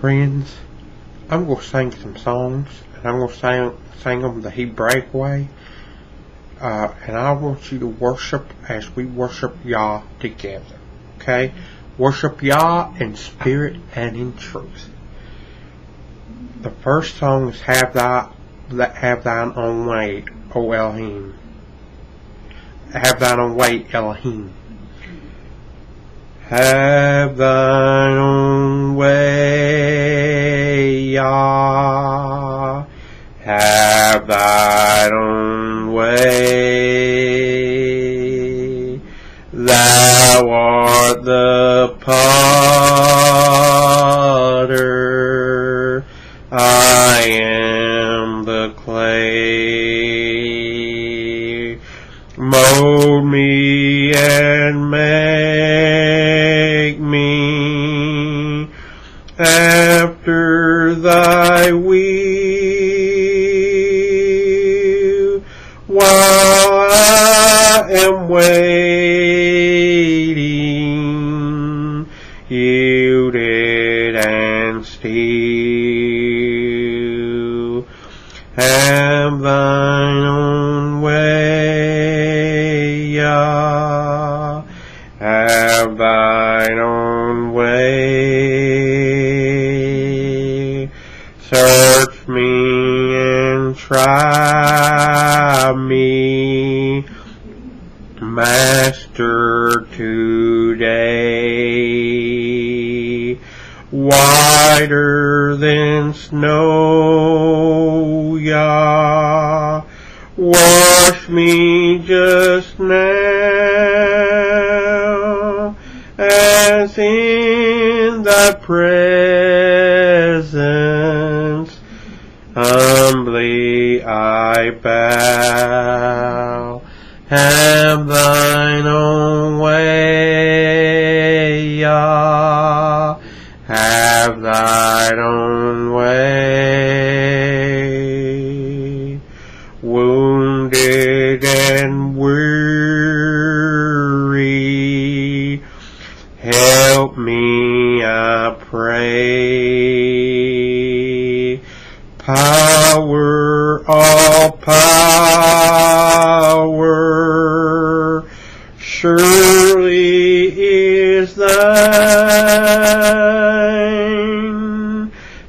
Friends, I'm going to sing some songs, and I'm going to sing them the Hebraic way, and I want you to worship as we worship Yah together, okay? Worship Yah in spirit and in truth. The first song is Have Thine Own Way, O Elohim. Have Thine Own Way, Elohim. Have Thine Own Way, Yah. Have Thine Own way. Thou art the potter, I am the clay. Mold me and make me after thy will, while I am waiting, yielded and still. Have thine own way, Yah. Have thine own way. Search me and try me, Master, today. Whiter than snow, Yah. Wash me just now, as in thy presence humbly I bow. Have thine own way, Yah. Have thine own way. Wounded and weary, help me, I pray. Power, all power, surely is thine.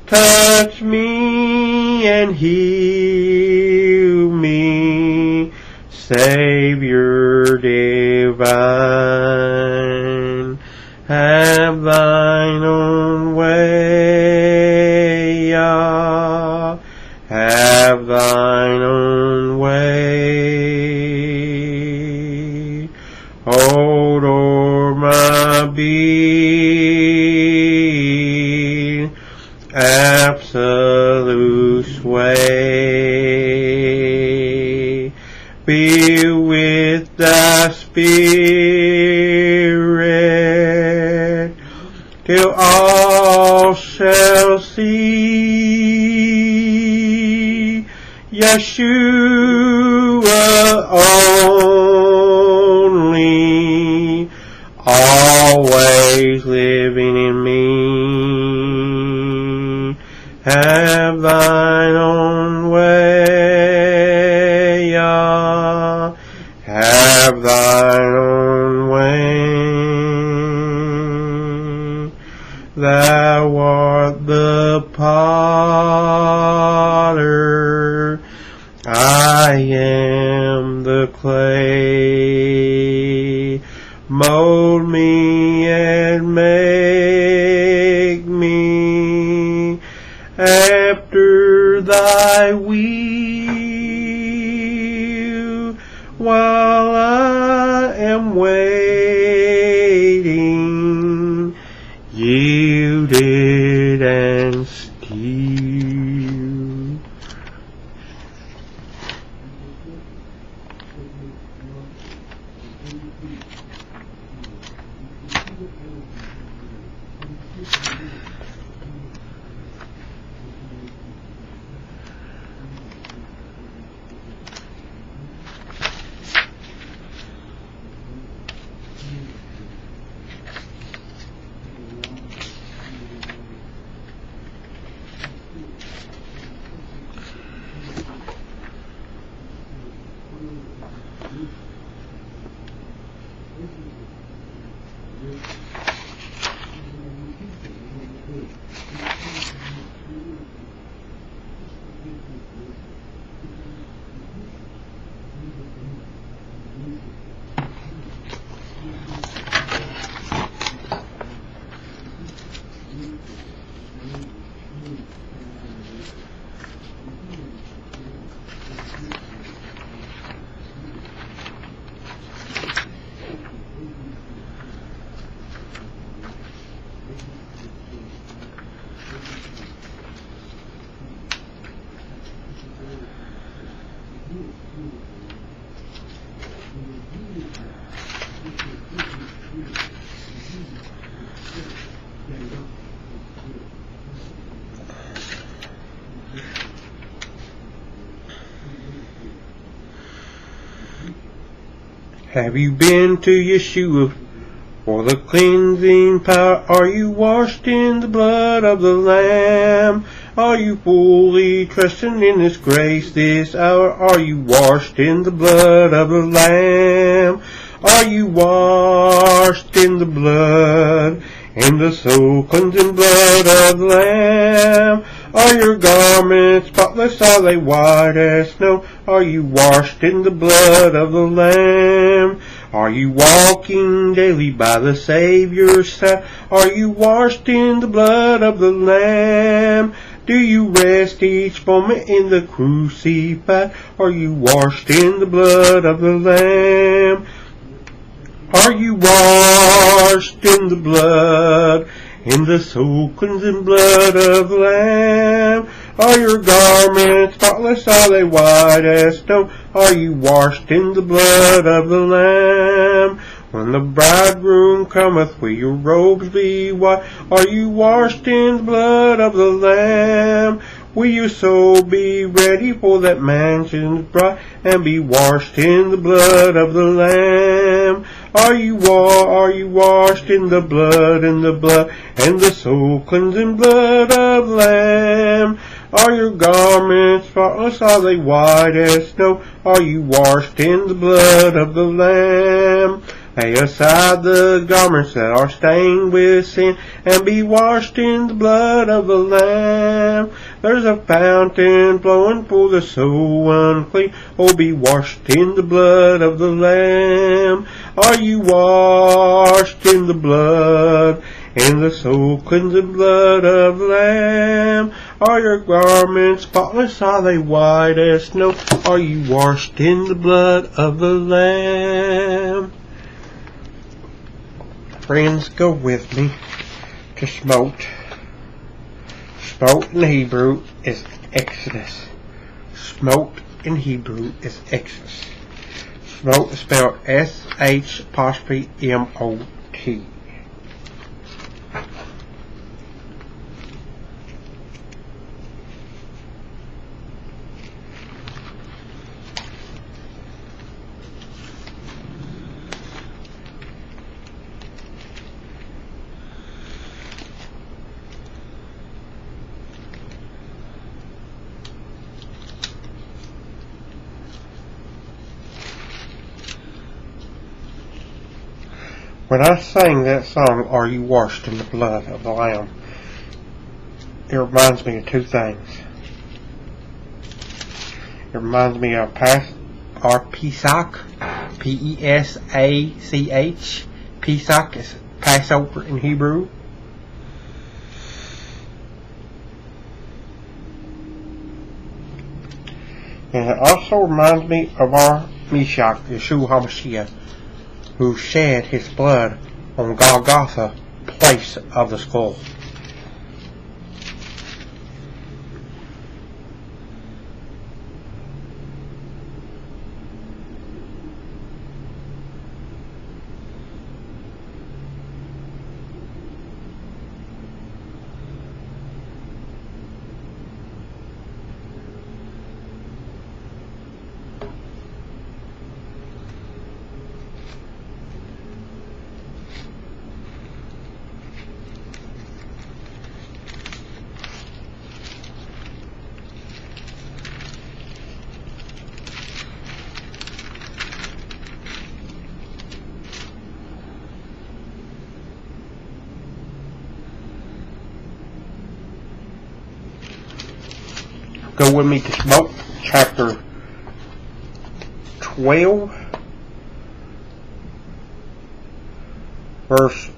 Touch me and heal me, Savior divine. Have thine own way, Yah. Have thine own way. Hold o'er my being, absolute sway. Be with thy spirit, till all shall see Yeshua only, always living in me. Have thine own way, Yah. Have thine own way. Thou art the potter, I am the clay. Mold me and make me after thy will, while I am waiting, yielded and still. Have you been to Yeshua for the cleansing power? Are you washed in the blood of the Lamb? Are you fully trusting in His grace this hour? Are you washed in the blood of the Lamb? Are you washed in the blood, in the soul cleansing blood of the Lamb? Are your garments spotless? Are they white as snow? Are you washed in the blood of the Lamb? Are you walking daily by the Savior's side? Are you washed in the blood of the Lamb? Do you rest each moment in the crucified? Are you washed in the blood of the Lamb? Are you washed in the blood, in the soul cleansing blood of the Lamb? Are your garments spotless? Are they white as snow? Are you washed in the blood of the Lamb? When the bridegroom cometh, will your robes be white? Are you washed in the blood of the Lamb? Will your soul be ready for that mansion's bride, and be washed in the blood of the Lamb? Are you washed in the blood, and the soul cleansing blood of the Lamb? Are your garments spotless? Are they white as snow? Are you washed in the blood of the Lamb? Lay aside the garments that are stained with sin, and be washed in the blood of the Lamb. There's a fountain flowing for the soul unclean. Oh, be washed in the blood of the Lamb. Are you washed in the blood, in the soul cleansing blood of the Lamb? Are your garments spotless? Are they white as snow? Are you washed in the blood of the Lamb? Friends, go with me to Shemot. Shemot in Hebrew is Exodus. Shemot in Hebrew is Exodus. Shemot is spelled S-H-M-O-T. When I sang that song, Are You Washed in the Blood of the Lamb, it reminds me of two things. It reminds me of Pesach, P-E-S-A-C-H. Pesach is Passover in Hebrew. And it also reminds me of our Meshach, Yeshua HaMashiach, who shed his blood on Golgotha, place of the skull. Go with me to Shemot chapter 12, verse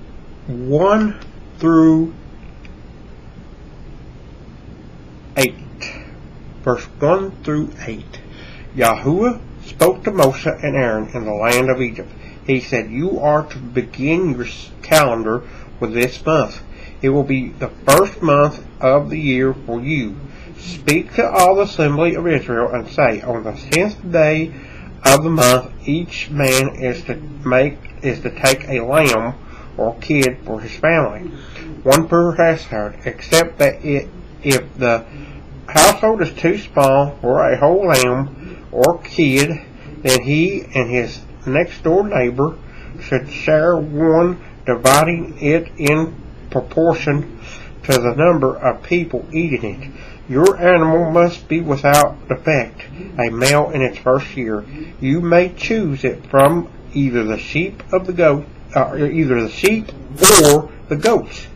1 through 8. Verse 1 through 8. Yahuwah spoke to Moses and Aaron in the land of Egypt. He said, You are to begin your calendar with this month. It will be the first month of the year for you. Speak to all the assembly of Israel and say, On the 10th day of the month, each man is to take a lamb or kid for his family, one per household, except that if the household is too small for a whole lamb or kid, then he and his next door neighbor should share one, dividing it in proportion to the number of people eating it. Your animal must be without defect, a male in its first year. You may choose it from either the sheep or the goats.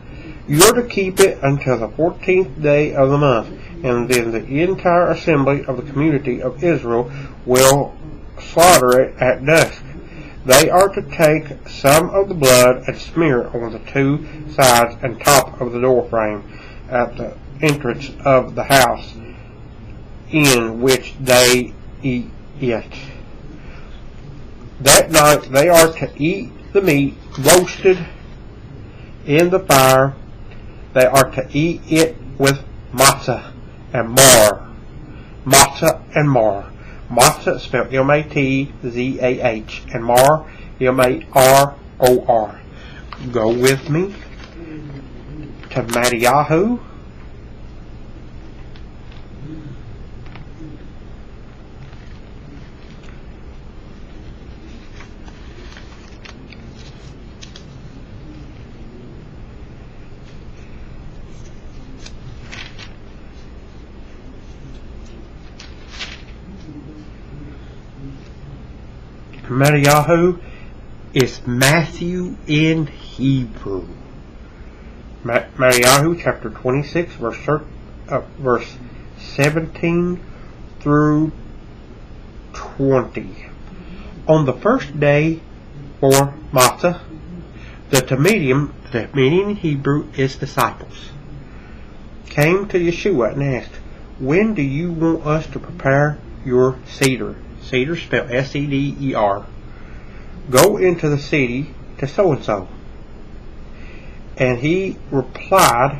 You are to keep it until the 14th day of the month, and then the entire assembly of the community of Israel will slaughter it at dusk. They are to take some of the blood and smear it on the two sides and top of the doorframe at the entrance of the house in which they eat it. That night they are to eat the meat roasted in the fire. They are to eat it with matzah and mar. Matzah and mar. Matzah spelled M-A-T-Z-A-H and mar M-A-R-O-R. Go with me to Mattiyahu. Mattiyahu is Matthew in Hebrew. Mattiyahu chapter 26 verse 17 through 20. On the first day for Matzah, the Talmidim, the meaning in Hebrew is disciples, came to Yeshua and asked, "When do you want us to prepare your Seder?" Seder spelled S-E-D-E-R. "Go into the city to so-and-so." And he replied,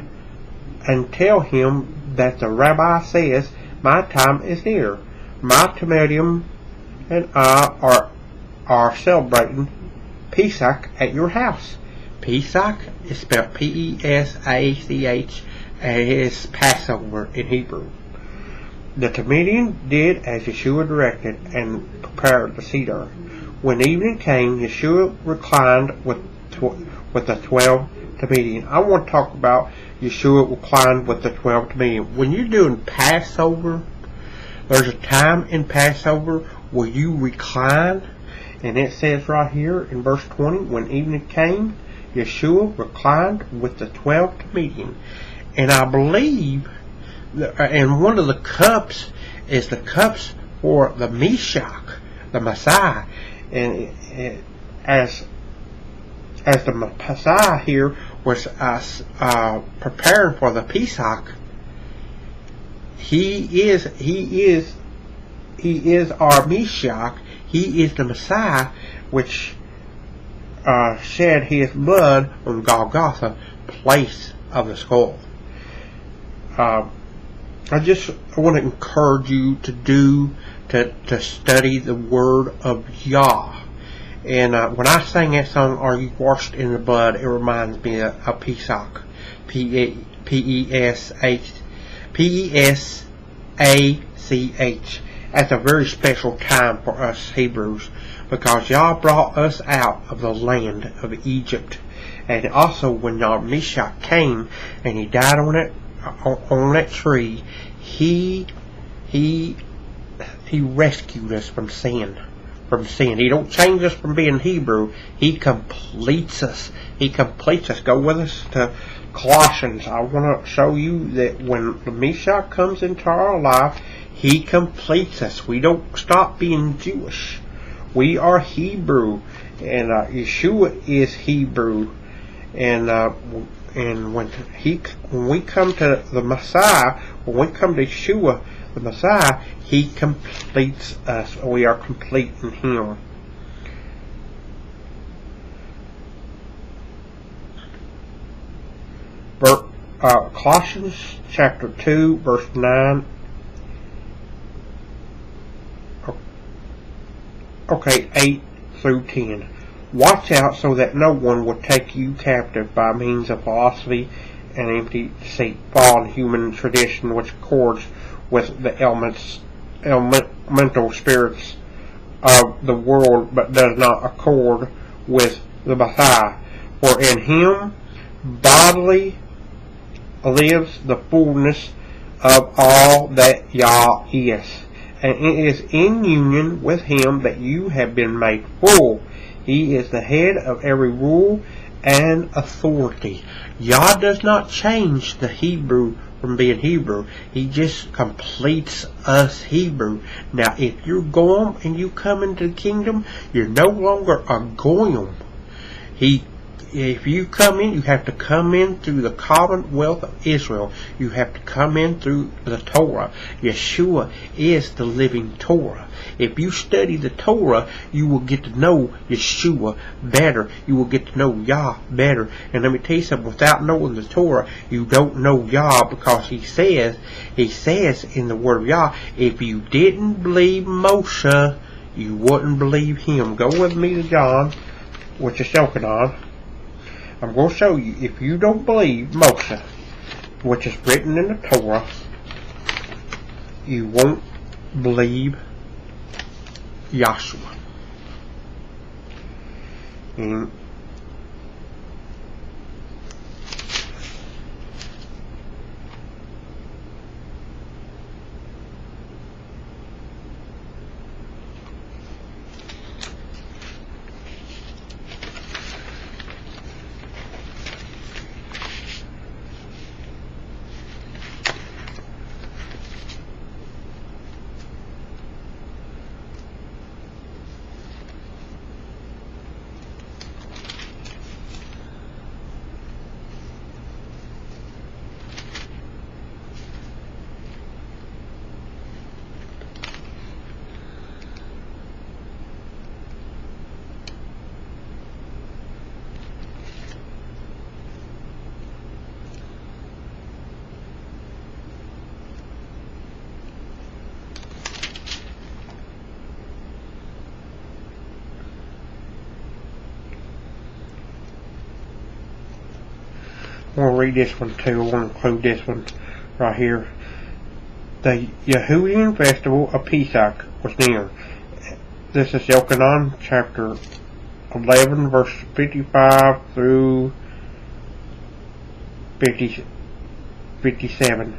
"And tell him that the rabbi says, my time is near. My Talmidim and I are celebrating Pesach at your house." Pesach is spelled P-E-S-A-C-H, and it is Passover in Hebrew. The Talmidim did as Yeshua directed and prepared the Seder. When evening came, Yeshua reclined with the 12 Talmidim. I want to talk about Yeshua reclined with the 12 Talmidim. When you're doing Passover, there's a time in Passover where you recline, and it says right here in verse 20, when evening came, Yeshua reclined with the 12 Talmidim. And I believe, and one of the cups is the cups for the Meshach, the Messiah. And as the Messiah here was preparing for the Pesach, he is our Meshach. He is the Messiah, which shed his blood on Golgotha, place of the skull. I want to encourage you to study the Word of Yah. And when I sang that song, "Are You Washed in the Blood?" it reminds me of Pesach. P-E-S-A-C-H. That's a very special time for us Hebrews, because Yah brought us out of the land of Egypt. And also when Yah Meshach came and he died on that tree, he rescued us from sin. He don't change us from being Hebrew. He completes us. Go with us to Colossians. I want to show you that when the Meshach comes into our life, he completes us. We don't stop being Jewish. We are Hebrew, and Yeshua is Hebrew. And when we come to the Messiah, when we come to Yeshua, the Messiah, he completes us. We are complete in him. Colossians chapter 2 verse 9. Okay, 8 through 10. Watch out so that no one will take you captive by means of philosophy and empty deceit, fallen human tradition which accords with the elemental spirits of the world, but does not accord with the Messiah. For in him bodily lives the fullness of all that Yah is, and it is in union with him that you have been made full. He is the head of every rule and authority. Yah does not change the Hebrew from being Hebrew. He just completes us Hebrew. Now, if you're Goyim and you come into the kingdom, you're no longer a Goyim. If you come in, you have to come in through the commonwealth of Israel. You have to come in through the Torah. Yeshua is the living Torah. If you study the Torah, you will get to know Yeshua better. You will get to know Yah better. And let me tell you something, without knowing the Torah, you don't know Yah, because he says in the word of Yah, if you didn't believe Moshe, you wouldn't believe him. Go with me to John, which is Yochanan. I'm going to show you, if you don't believe Moshe, which is written in the Torah, you won't believe Yahshua. And I want to read this one too. I want to include this one right here. The Yehudian festival of Pesach was near. This is Yochanan chapter 11 verse 55 through 57.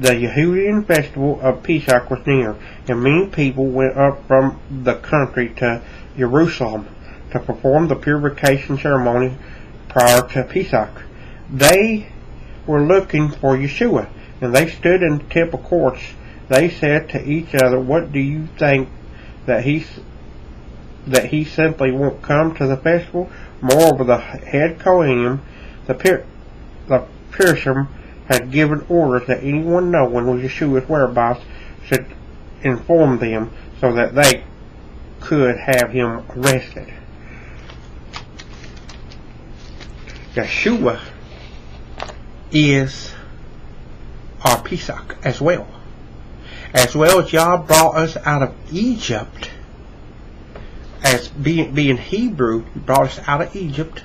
The Yehudian festival of Pesach was near, and many people went up from the country to Jerusalem to perform the purification ceremony prior to Pesach. They were looking for Yeshua, and they stood in the temple courts. They said to each other, "What do you think, that he simply won't come to the festival?" Moreover, the head Kohanim, the Purshim, had given orders that anyone knowing Yeshua's whereabouts should inform them, so that they could have him arrested. Yeshua is our Pesach as well. As Yah brought us out of Egypt, as being Hebrew, he brought us out of Egypt.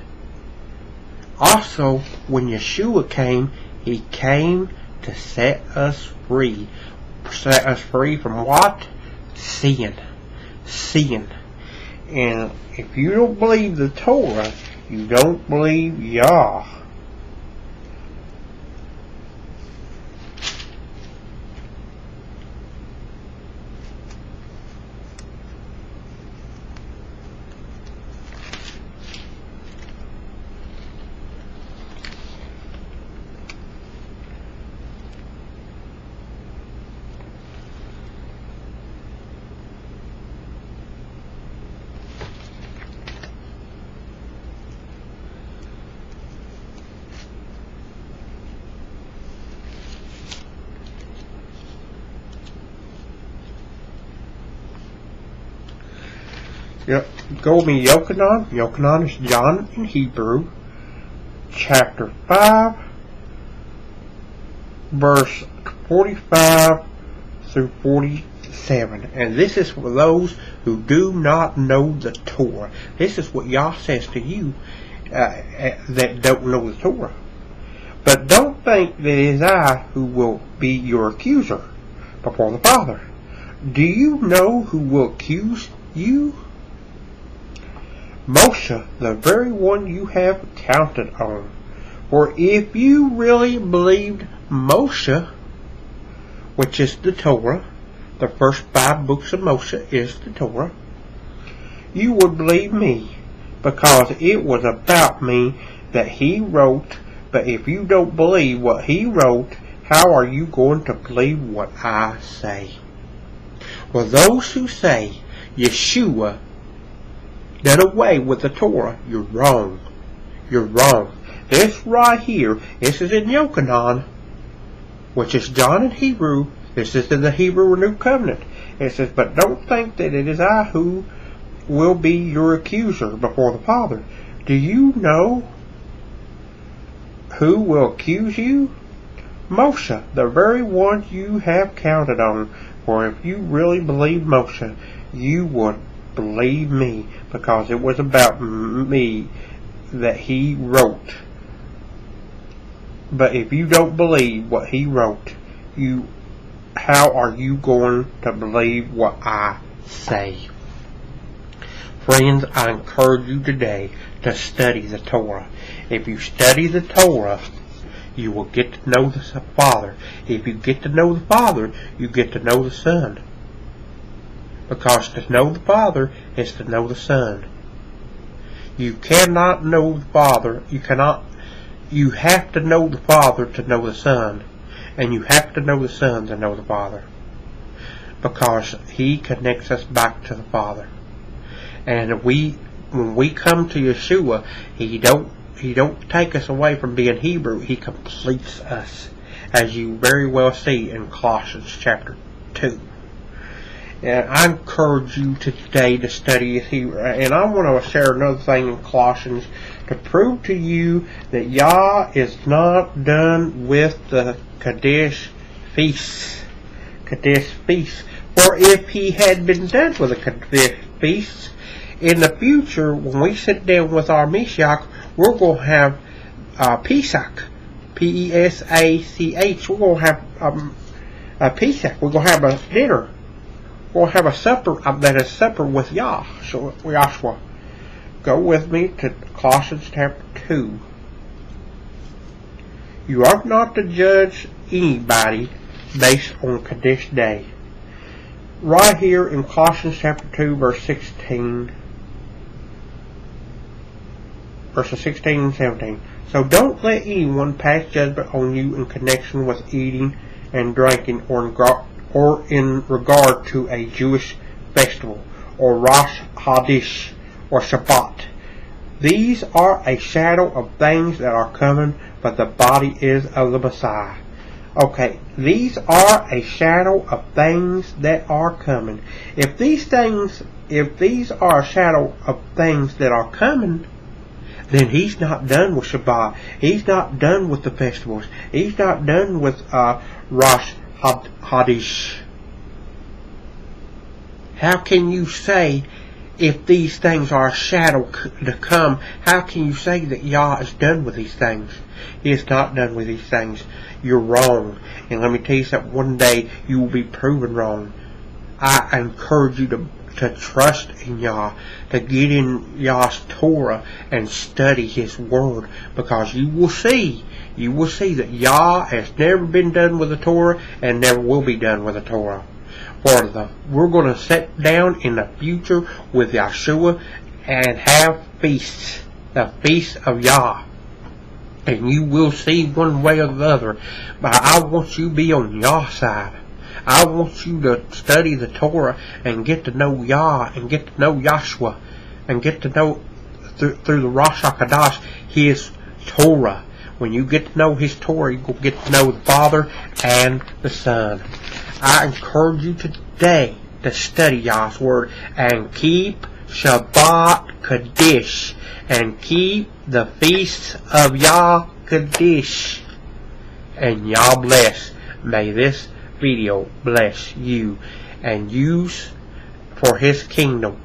Also, when Yeshua came, he came to set us free. Set us free from what? Sin. Sin. And if you don't believe the Torah, you don't believe Yah. Go with me, Yochanan. Yochanan is John in Hebrew, chapter 5, verse 45 through 47. And this is for those who do not know the Torah. This is what Yah says to you that don't know the Torah. But don't think that it is I who will be your accuser before the Father. Do you know who will accuse Moshe, the very one you have counted on. For if you really believed Moshe, which is the Torah, the first 5 books of Moshe is the Torah, you would believe me, because it was about me that he wrote. But if you don't believe what he wrote, how are you going to believe what I say? Well, those who say Yeshua did away with the Torah, you're wrong. You're wrong. This right here, this is in Yochanan, which is John in Hebrew. This is in the Hebrew New Covenant. It says, but don't think that it is I who will be your accuser before the Father. Do you know who will accuse you? Moshe, the very one you have counted on. For if you really believed Moshe, you would believe me, because it was about me that he wrote. But if you don't believe what he wrote, how are you going to believe what I say? Friends, I encourage you today to study the Torah. If you study the Torah, you will get to know the Father. If you get to know the Father, you get to know the Son. Because to know the Father is to know the Son. You cannot know the Father. You have to know the Father to know the Son. And you have to know the Son to know the Father. Because He connects us back to the Father. And when we come to Yeshua, He don't take us away from being Hebrew. He completes us, as you very well see in Colossians chapter 2. And I encourage you today to study Hebrew. And I want to share another thing in Colossians to prove to you that Yah is not done with the Kadesh feasts. Kadesh feasts. For if He had been done with the Kadesh feasts, in the future, when we sit down with our Mashiach, we're going to have Pesach, P-E-S-A-C-H. We're going to have a Pesach. We're going to have a dinner. We're going to have a supper that is supper with Yah. So, Yahshua, go with me to Colossians chapter 2. You are not to judge anybody based on Kadesh Day. Right here in Colossians chapter 2, verse 16. Verses 16 and 17. So don't let anyone pass judgment on you in connection with eating and drinking, or in regard to a Jewish festival, or Rosh Hadish, or Shabbat. These are a shadow of things that are coming, but the body is of the Messiah. Okay, these are a shadow of things that are coming. If these are a shadow of things that are coming, then He's not done with Shabbat. He's not done with the festivals. He's not done with Rosh Hadish. How can you say, if these things are a shadow to come, how can you say that Yah is done with these things? He is not done with these things. You're wrong. And let me tell you something, one day you will be proven wrong. I encourage you to trust in Yah, to get in Yah's Torah and study His Word, because you will see that Yah has never been done with the Torah and never will be done with the Torah. We're going to sit down in the future with Yeshua and have feasts, the feast of Yah. And you will see one way or the other. But I want you to be on Yah's side. I want you to study the Torah and get to know Yah and get to know Yahshua and get to know through the Rosh HaKadosh His Torah. When you get to know His Torah, you will get to know the Father and the Son. I encourage you today to study Yah's Word and keep Shabbat Kaddish and keep the feasts of Yah Kaddish. And Yah bless. May this video bless you and use for His kingdom.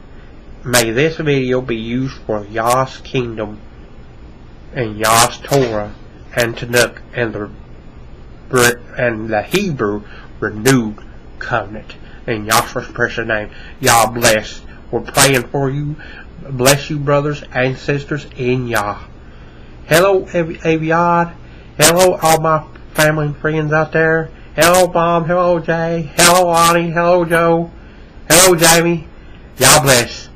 May this video be used for Yah's kingdom and Yah's Torah and Tanakh and the Hebrew renewed covenant. In Yahshua's precious name, Yah bless. We're praying for you. Bless you, brothers and sisters in Yah. Hello, Aviad. Hello, all my family and friends out there. Hello, Mom. Hello, Jay. Hello, Lonnie. Hello, Joe. Hello, Jamie. Y'all bless.